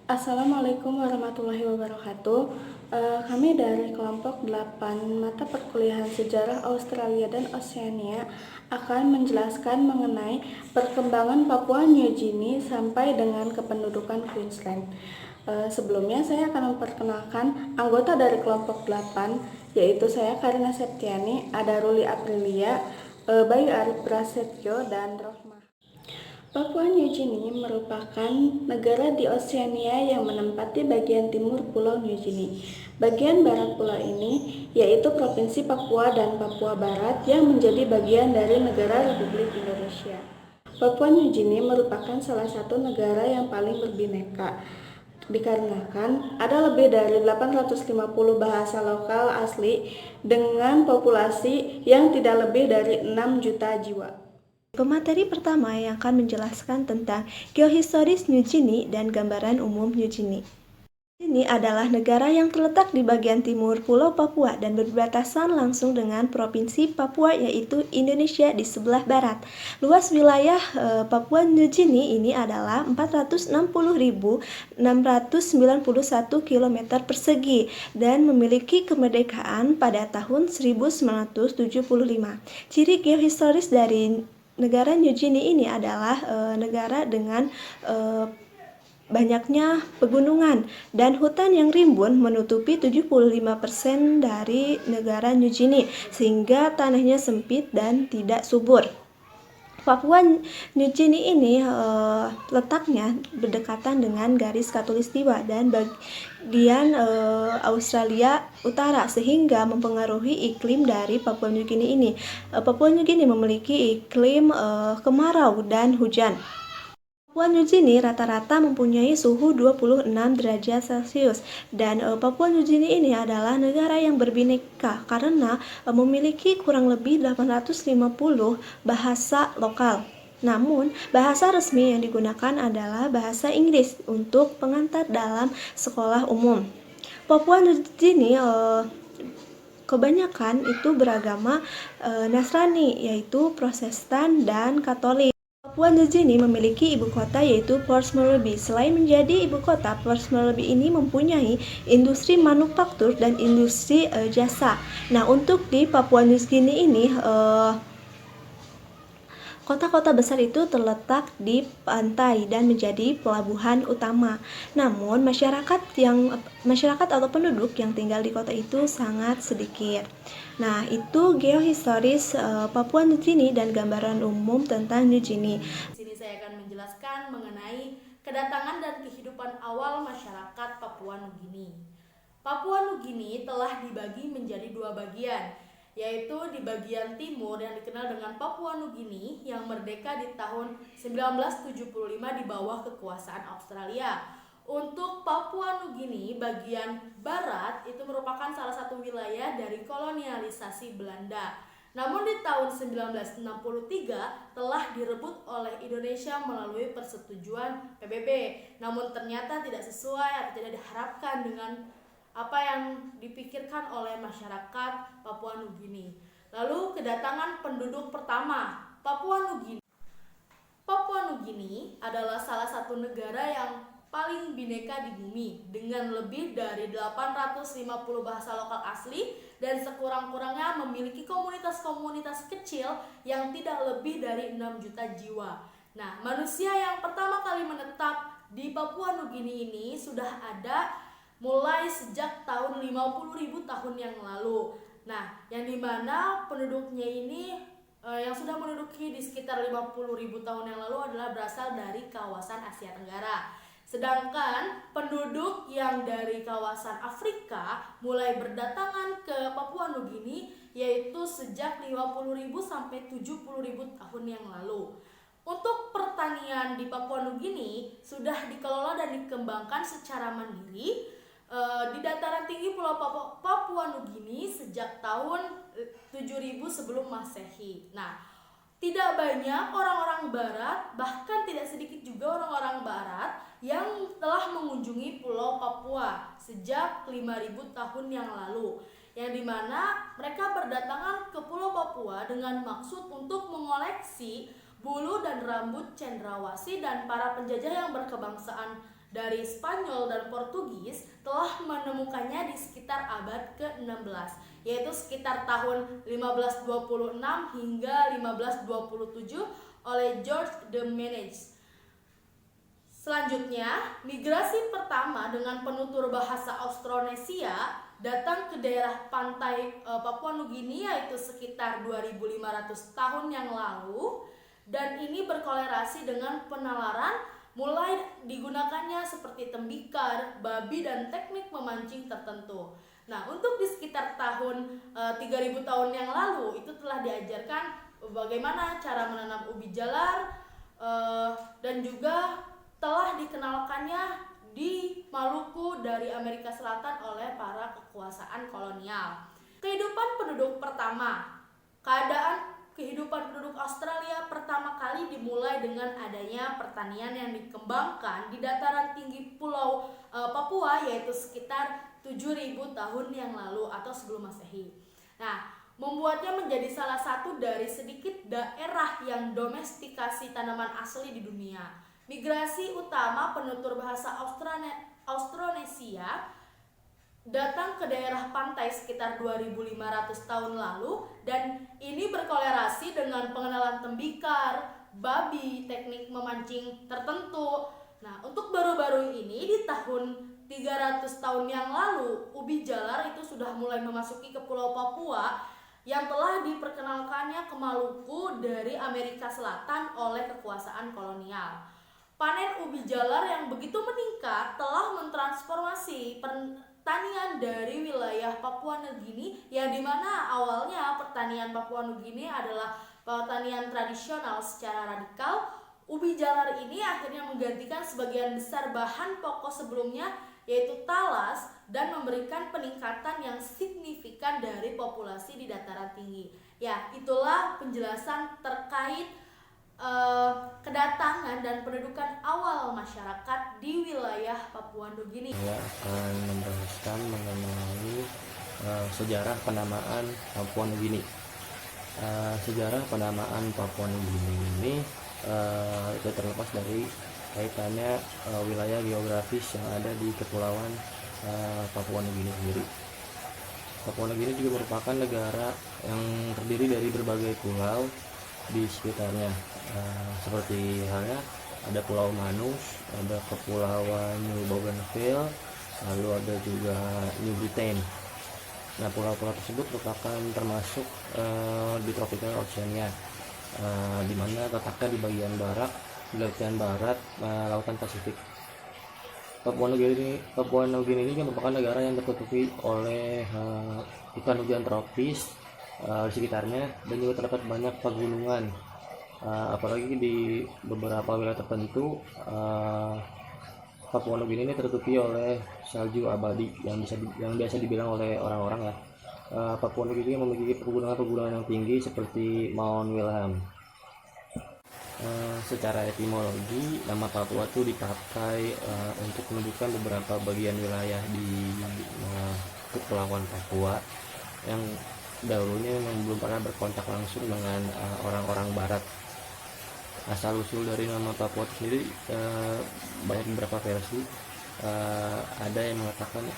Assalamualaikum warahmatullahi wabarakatuh. Kami dari kelompok 8 mata perkuliahan sejarah Australia dan Oseania akan menjelaskan mengenai perkembangan Papua New Guinea sampai dengan kependudukan Queensland. Sebelumnya saya akan memperkenalkan anggota dari kelompok 8, yaitu saya Karina Septiani, ada Ruli Aprilia, Bayu Arif Prasetyo, dan Rohmah. Papua New Guinea merupakan negara di Oseania yang menempati bagian timur Pulau New Guinea. Bagian barat pulau ini yaitu Provinsi Papua dan Papua Barat yang menjadi bagian dari negara Republik Indonesia. Papua New Guinea merupakan salah satu negara yang paling berbineka, dikarenakan ada lebih dari 850 bahasa lokal asli dengan populasi yang tidak lebih dari 6 juta jiwa. Pemateri pertama yang akan menjelaskan tentang geohistoris New Guinea dan gambaran umum New Guinea. Ini adalah negara yang terletak di bagian timur Pulau Papua dan berbatasan langsung dengan Provinsi Papua, yaitu Indonesia di sebelah barat. Luas wilayah Papua New Guinea ini adalah 460.691 km persegi dan memiliki kemerdekaan pada tahun 1975. Ciri geohistoris dari negara New Guinea ini adalah negara dengan banyaknya pegunungan dan hutan yang rimbun menutupi 75% dari negara New Guinea, sehingga tanahnya sempit dan tidak subur. Papua New Guinea ini letaknya berdekatan dengan garis khatulistiwa dan bagian Australia Utara, sehingga mempengaruhi iklim dari Papua New Guinea ini. Papua New Guinea memiliki iklim kemarau dan hujan. Papua New Guinea rata-rata mempunyai suhu 26 derajat Celcius dan Papua New Guinea ini adalah negara yang berbineka karena memiliki kurang lebih 850 bahasa lokal. Namun, bahasa resmi yang digunakan adalah bahasa Inggris untuk pengantar dalam sekolah umum. Papua New Guinea kebanyakan itu beragama Nasrani, yaitu Protestan dan Katolik. Papua New Guinea memiliki ibu kota yaitu Port Moresby. Selain menjadi ibu kota, Port Moresby ini mempunyai industri manufaktur dan industri jasa. Nah, untuk di Papua New Guinea ini kota-kota besar itu terletak di pantai dan menjadi pelabuhan utama. Namun, masyarakat atau penduduk yang tinggal di kota itu sangat sedikit. Nah, itu geohistoris Papua New Guinea dan gambaran umum tentang New Guinea. Di sini saya akan menjelaskan mengenai kedatangan dan kehidupan awal masyarakat Papua New Guinea. Papua New Guinea telah dibagi menjadi dua bagian, yaitu di bagian timur yang dikenal dengan Papua New Guinea yang merdeka di tahun 1975 di bawah kekuasaan Australia. Untuk Papua New Guinea bagian barat itu merupakan salah satu wilayah dari kolonialisasi Belanda. Namun di tahun 1963 telah direbut oleh Indonesia melalui persetujuan PBB. Namun ternyata tidak sesuai atau tidak diharapkan dengan apa yang dipikirkan oleh masyarakat Papua New Guinea. Lalu kedatangan penduduk pertama Papua New Guinea. Papua New Guinea adalah salah satu negara yang paling bineka di bumi dengan lebih dari 850 bahasa lokal asli dan sekurang-kurangnya memiliki komunitas-komunitas kecil yang tidak lebih dari 6 juta jiwa. Nah, manusia yang pertama kali menetap di Papua New Guinea ini sudah ada mulai sejak tahun 50.000 tahun yang lalu. Nah, yang dimana penduduknya ini yang sudah menduduki di sekitar 50.000 tahun yang lalu adalah berasal dari kawasan Asia Tenggara. Sedangkan penduduk yang dari kawasan Afrika mulai berdatangan ke Papua New Guinea yaitu sejak 50.000 sampai 70.000 tahun yang lalu. Untuk pertanian di Papua New Guinea sudah dikelola dan dikembangkan secara mandiri di dataran tinggi Pulau Papua New Guinea sejak tahun 7000 sebelum Masehi. Nah, tidak banyak orang-orang barat, bahkan tidak sedikit juga orang-orang barat yang telah mengunjungi Pulau Papua sejak 5000 tahun yang lalu, yang dimana mereka berdatangan ke Pulau Papua dengan maksud untuk mengoleksi bulu dan rambut cendrawasih dan para penjajah yang berkebangsaan dari Spanyol dan Portugis telah menemukannya di sekitar abad ke-16, yaitu sekitar tahun 1526 hingga 1527 oleh George de Menezes. Selanjutnya, migrasi pertama dengan penutur bahasa Austronesia datang ke daerah pantai Papua Nugini yaitu sekitar 2500 tahun yang lalu, dan ini berkolerasi dengan penalaran, mulai digunakannya seperti tembikar, babi, dan teknik memancing tertentu. Nah, untuk di sekitar tahun 3000 tahun yang lalu itu telah diajarkan bagaimana cara menanam ubi jalar, dan juga telah dikenalkannya di Maluku dari Amerika Selatan oleh para kekuasaan kolonial. Kehidupan penduduk pertama. Kehidupan penduduk Australia pertama kali dimulai dengan adanya pertanian yang dikembangkan di dataran tinggi Pulau Papua, yaitu sekitar 7.000 tahun yang lalu atau sebelum Masehi. Nah, membuatnya menjadi salah satu dari sedikit daerah yang domestikasi tanaman asli di dunia. Migrasi utama penutur bahasa Austronesia datang ke daerah pantai sekitar 2500 tahun lalu, dan ini berkolerasi dengan pengenalan tembikar, babi, teknik memancing tertentu. Nah, untuk baru-baru ini di tahun 300 tahun yang lalu, ubi jalar itu sudah mulai memasuki ke Pulau Papua yang telah diperkenalkannya ke Maluku dari Amerika Selatan oleh kekuasaan kolonial. Panen ubi jalar yang begitu meningkat telah mentransformasi pertanian dari wilayah Papua Nugini, yang dimana awalnya pertanian Papua Nugini adalah pertanian tradisional secara radikal. Ubi jalar ini akhirnya menggantikan sebagian besar bahan pokok sebelumnya, yaitu talas, dan memberikan peningkatan yang signifikan dari populasi di dataran tinggi. Ya, itulah penjelasan terkait kedatangan dan pendudukan awal masyarakat di wilayah Papua Nugini. Saya akan membahaskan mengenai sejarah penamaan Papua Nugini. Sejarah penamaan Papua Nugini ini itu terlepas dari kaitannya wilayah geografis yang ada di kepulauan Papua Nugini sendiri. Papua Nugini juga merupakan negara yang terdiri dari berbagai pulau di sekitarnya. Seperti halnya ada Pulau Manus, ada Kepulauan New Bougainville, lalu ada juga New Britain. Nah, pulau-pulau tersebut merupakan termasuk di Tropical Oceania, di mana letaknya di bagian barat Lautan Pasifik. Papua Nugini ini merupakan negara yang tertutupi oleh hutan hujan tropis di sekitarnya, dan juga terdapat banyak pegunungan. Apalagi di beberapa wilayah tertentu, Papua Nugini ini tertutupi oleh salju abadi yang biasa dibilang oleh orang-orang ya. Papua Nugini memiliki pegunungan yang tinggi seperti Mount Wilhelm. Secara etimologi, nama Papua itu dipakai untuk menunjukkan beberapa bagian wilayah di kepulauan Papua yang dahulunya memang belum pernah berkontak langsung dengan orang-orang barat. Asal usul dari nama Papua itu sendiri banyak beberapa versi. Ada yang mengatakan,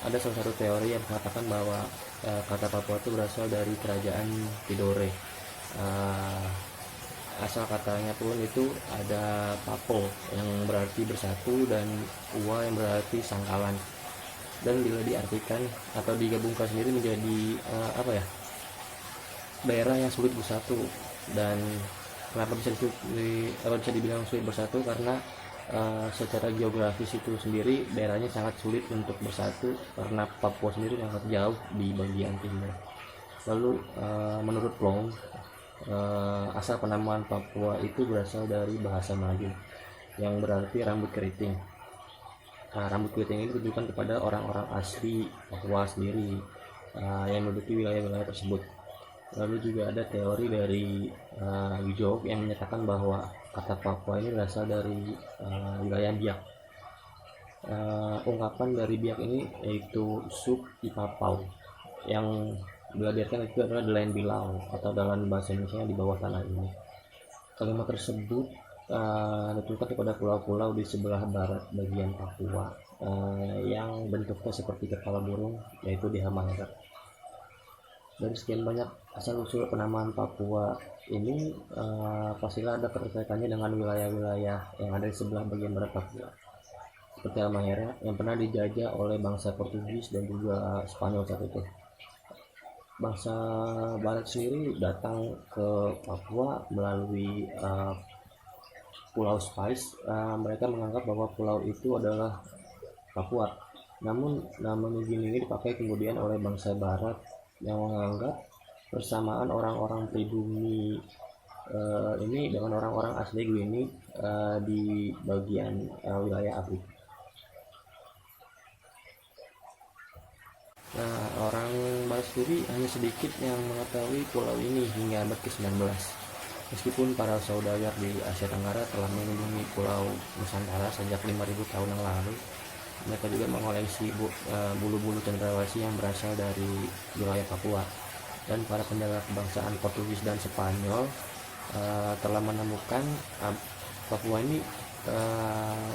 ada salah satu teori yang mengatakan bahwa kata Papua itu berasal dari kerajaan Tidore. Asal katanya pun itu ada Papo yang berarti bersatu dan Ua yang berarti sangkalan. Dan bila diartikan atau digabungkan sendiri menjadi daerah yang sulit bersatu. Dan kenapa bisa dibilang sulit bersatu? Karena secara geografis itu sendiri daerahnya sangat sulit untuk bersatu karena Papua sendiri sangat jauh di bagian timur. Lalu menurut Plong, asal penamaan Papua itu berasal dari bahasa Melayu yang berarti rambut keriting. Rambut keriting ini ditujukan kepada orang-orang asli Papua sendiri yang menduduki wilayah-wilayah tersebut. Lalu juga ada teori dari Wijok yang menyatakan bahwa kata Papua ini berasal dari wilayah Biak. Ungkapan dari Biak ini yaitu Suk Ipapau, yang bila diartikan itu adalah Delain Bilau atau dalam bahasa Indonesia di bawah tanah ini. Kalimat tersebut ditentukan kepada pulau-pulau di sebelah barat bagian Papua yang bentuknya seperti kepala burung, yaitu di Halmahera. Dari sekian banyak asal-usul penamaan Papua ini, pastilah ada keterkaitannya dengan wilayah-wilayah yang ada di sebelah bagian barat Papua, seperti Halmahera yang pernah dijajah oleh bangsa Portugis dan juga Spanyol saat itu. Bangsa Barat sendiri datang ke Papua melalui Pulau Spice. Mereka menganggap bahwa pulau itu adalah Papua. Namun nama New Guinea ini dipakai kemudian oleh bangsa Barat yang menganggap persamaan orang-orang pribumi ini dengan orang-orang asli Guinea di bagian wilayah Afrika. Nah, orang Barat sendiri hanya sedikit yang mengetahui pulau ini hingga abad ke-19. Meskipun para saudagar di Asia Tenggara telah mengunjungi pulau Nusantara sejak 5.000 tahun yang lalu, mereka juga mengoleksi bulu-bulu cendrawasih yang berasal dari wilayah Papua. Dan para penjaga kebangsaan Portugis dan Spanyol telah menemukan Papua ini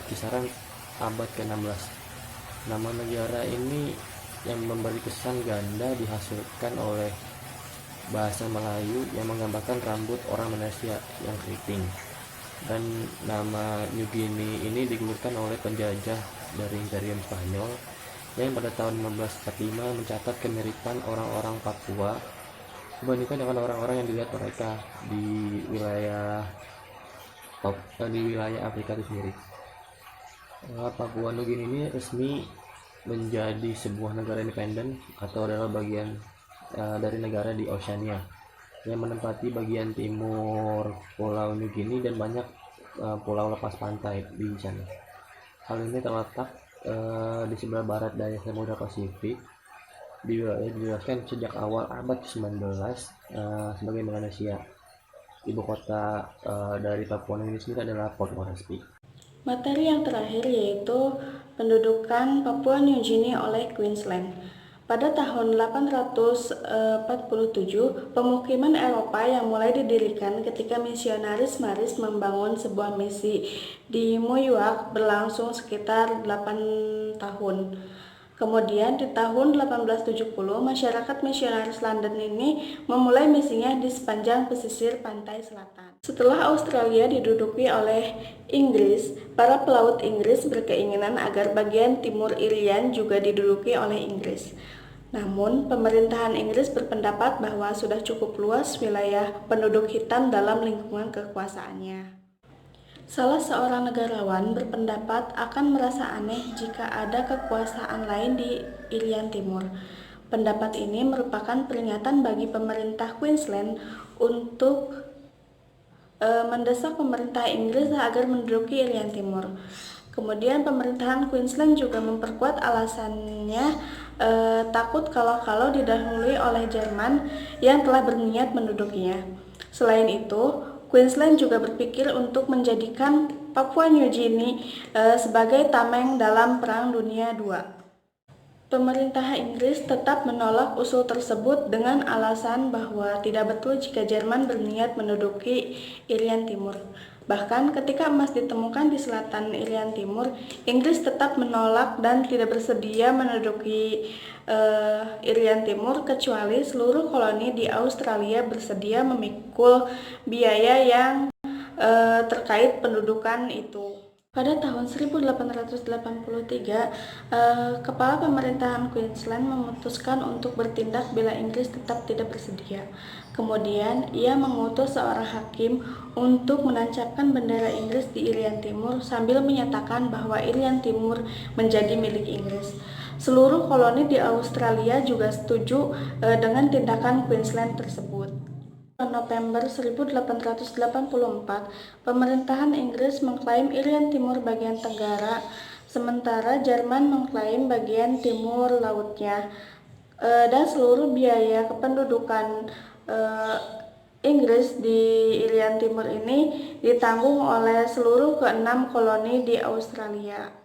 kisaran abad ke-16. Nama negara ini yang memberi kesan ganda dihasilkan oleh bahasa Melayu yang menggambarkan rambut orang Malaysia yang keriting. Dan nama New Guinea ini digulirkan oleh penjajah dari Imperium Spanyol yang pada tahun 1545 mencatat kemiripan orang-orang Papua dibandingkan dengan orang-orang yang dilihat mereka di wilayah Afrika itu sendiri. Papua New Guinea ini resmi menjadi sebuah negara independen atau adalah bagian dari negara di Oceania yang menempati bagian timur Pulau New Guinea dan banyak pulau lepas pantai di sana. Hal ini terletak di sebelah barat dari Samudra Pasifik, dijelaskan sejak awal abad ke-19 sebagai Melanesia. Ibu kota dari Papua New Guinea sendiri adalah Port Moresby. Materi yang terakhir yaitu pendudukan Papua New Guinea oleh Queensland. Pada tahun 847, pemukiman Eropa yang mulai didirikan ketika misionaris Maris membangun sebuah misi di Moyuak berlangsung sekitar 8 tahun. Kemudian di tahun 1870, masyarakat misionaris London ini memulai misinya di sepanjang pesisir pantai selatan. Setelah Australia diduduki oleh Inggris, para pelaut Inggris berkeinginan agar bagian timur Irian juga diduduki oleh Inggris. Namun, pemerintahan Inggris berpendapat bahwa sudah cukup luas wilayah penduduk hitam dalam lingkungan kekuasaannya. Salah seorang negarawan berpendapat akan merasa aneh jika ada kekuasaan lain di Irian Timur. Pendapat ini merupakan peringatan bagi pemerintah Queensland untuk mendesak pemerintah Inggris agar menduduki Irian Timur. Kemudian pemerintahan Queensland juga memperkuat alasannya takut kalau didahului oleh Jerman yang telah berniat mendudukinya. Selain itu, Queensland juga berpikir untuk menjadikan Papua New Guinea sebagai tameng dalam Perang Dunia II. Pemerintah Inggris tetap menolak usul tersebut dengan alasan bahwa tidak betul jika Jerman berniat menduduki Irian Timur. Bahkan ketika emas ditemukan di selatan Irian Timur, Inggris tetap menolak dan tidak bersedia menduduki Irian Timur kecuali seluruh koloni di Australia bersedia memikul biaya yang terkait pendudukan itu. Pada tahun 1883, kepala pemerintahan Queensland memutuskan untuk bertindak bila Inggris tetap tidak bersedia. Kemudian, ia mengutus seorang hakim untuk menancapkan bendera Inggris di Irian Timur sambil menyatakan bahwa Irian Timur menjadi milik Inggris. Seluruh koloni di Australia juga setuju dengan tindakan Queensland tersebut. November 1884, pemerintahan Inggris mengklaim Irian Timur bagian tenggara, sementara Jerman mengklaim bagian timur lautnya, dan seluruh biaya kependudukan Inggris di Irian Timur ini ditanggung oleh seluruh ke-6 koloni di Australia.